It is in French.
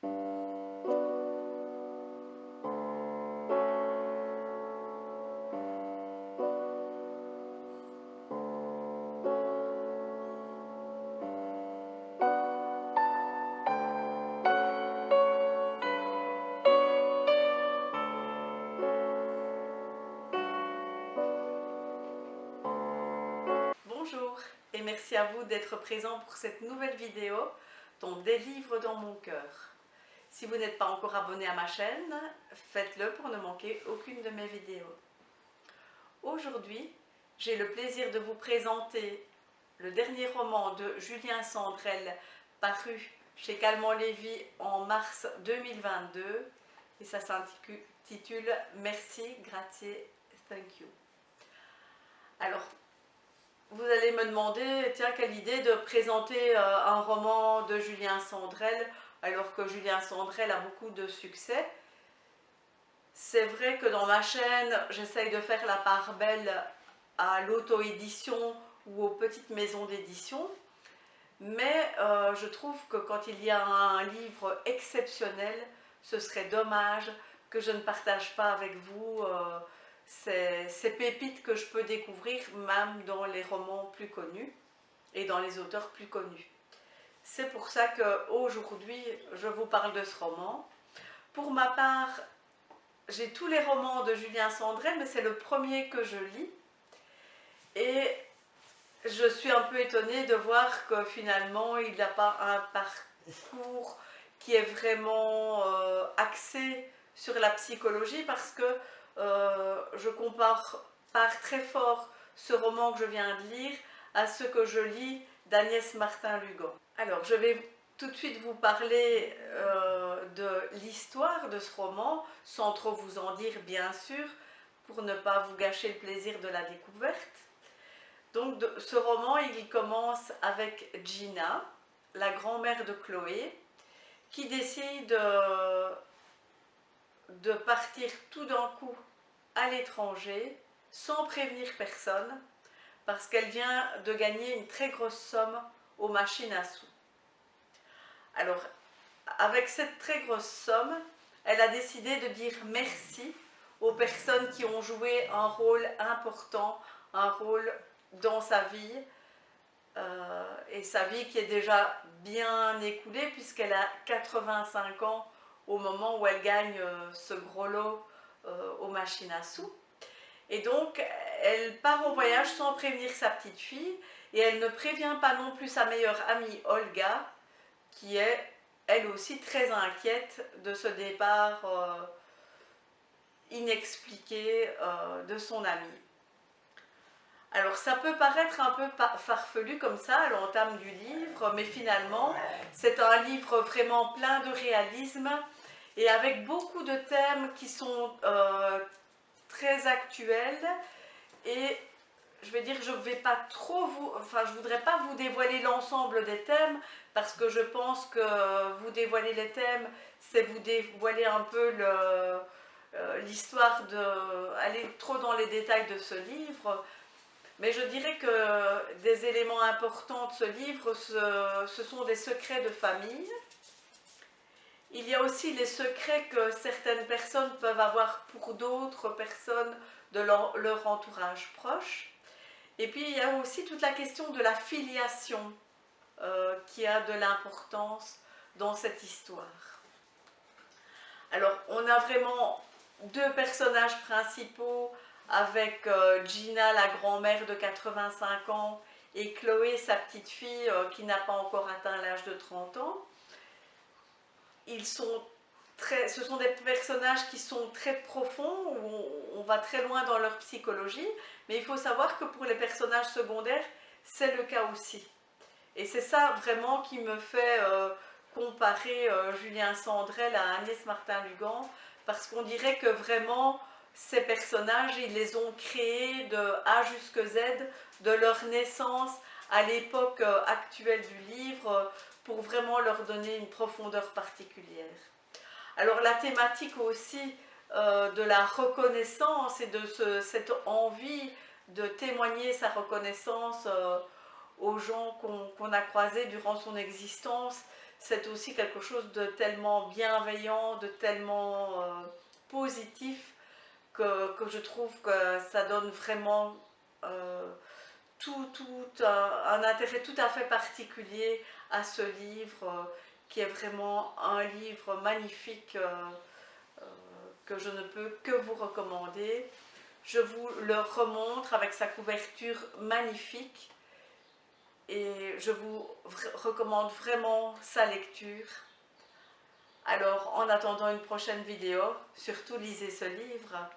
Bonjour et merci à vous d'être présent pour cette nouvelle vidéo, donc des livres dans mon cœur. Si vous n'êtes pas encore abonné à ma chaîne, faites-le pour ne manquer aucune de mes vidéos. Aujourd'hui, j'ai le plaisir de vous présenter le dernier roman de Julien Sandrel paru chez Calmont-Lévy en mars 2022 et ça s'intitule Merci, grazie, thank you. Alors, vous allez me demander, tiens, quelle idée de présenter un roman de Julien Sandrel, alors que Julien Sandrel a beaucoup de succès. C'est vrai que dans ma chaîne, j'essaye de faire la part belle à l'auto-édition ou aux petites maisons d'édition, mais je trouve que quand il y a un livre exceptionnel, ce serait dommage que je ne partage pas avec vous ces pépites que je peux découvrir même dans les romans plus connus et dans les auteurs plus connus. C'est pour ça qu'aujourd'hui, je vous parle de ce roman. Pour ma part, j'ai tous les romans de Julien Sandrel, mais c'est le premier que je lis. Et je suis un peu étonnée de voir que finalement, il n'a pas un parcours qui est vraiment axé sur la psychologie, parce que je compare très fort ce roman que je viens de lire à ce que je lis d'Agnès Martin-Lugan. Alors, je vais tout de suite vous parler de l'histoire de ce roman, sans trop vous en dire bien sûr, pour ne pas vous gâcher le plaisir de la découverte. Donc, ce roman, il commence avec Gina, la grand-mère de Chloé, qui décide de partir tout d'un coup à l'étranger, sans prévenir personne, parce qu'elle vient de gagner une très grosse somme aux machines à sous. Alors, avec cette très grosse somme, elle a décidé de dire merci aux personnes qui ont joué un rôle important, un rôle dans sa vie, et sa vie qui est déjà bien écoulée puisqu'elle a 85 ans au moment où elle gagne ce gros lot aux machines à sous. Et donc, elle part en voyage sans prévenir sa petite fille et elle ne prévient pas non plus sa meilleure amie Olga, qui est elle aussi très inquiète de ce départ inexpliqué de son amie. Alors ça peut paraître un peu farfelu comme ça à l'entame du livre, mais finalement c'est un livre vraiment plein de réalisme et avec beaucoup de thèmes qui sont très actuels. Et je vais dire, je vais pas trop je voudrais pas vous dévoiler l'ensemble des thèmes, parce que je pense que vous dévoiler les thèmes, c'est vous dévoiler un peu l'histoire aller trop dans les détails de ce livre. Mais je dirais que des éléments importants de ce livre, ce sont des secrets de famille. Il y a aussi les secrets que certaines personnes peuvent avoir pour d'autres personnes de leur entourage proche. Et puis il y a aussi toute la question de la filiation qui a de l'importance dans cette histoire. Alors on a vraiment deux personnages principaux avec Gina, la grand-mère de 85 ans, et Chloé, sa petite fille qui n'a pas encore atteint l'âge de 30 ans. Ce sont des personnages qui sont très profonds, où on va très loin dans leur psychologie, mais il faut savoir que pour les personnages secondaires, c'est le cas aussi. Et c'est ça vraiment qui me fait comparer Julien Sandrel à Agnès Martin-Lugan, parce qu'on dirait que vraiment ces personnages, ils les ont créés de A jusqu'à Z, de leur naissance à l'époque actuelle du livre, pour vraiment leur donner une profondeur particulière. Alors la thématique aussi de la reconnaissance et de cette envie de témoigner sa reconnaissance aux gens qu'on a croisés durant son existence, c'est aussi quelque chose de tellement bienveillant, de tellement positif que je trouve que ça donne vraiment un intérêt tout à fait particulier à ce livre, qui est vraiment un livre magnifique euh, que je ne peux que vous recommander. Je vous le remontre avec sa couverture magnifique et je vous recommande vraiment sa lecture. Alors, en attendant une prochaine vidéo, surtout lisez ce livre.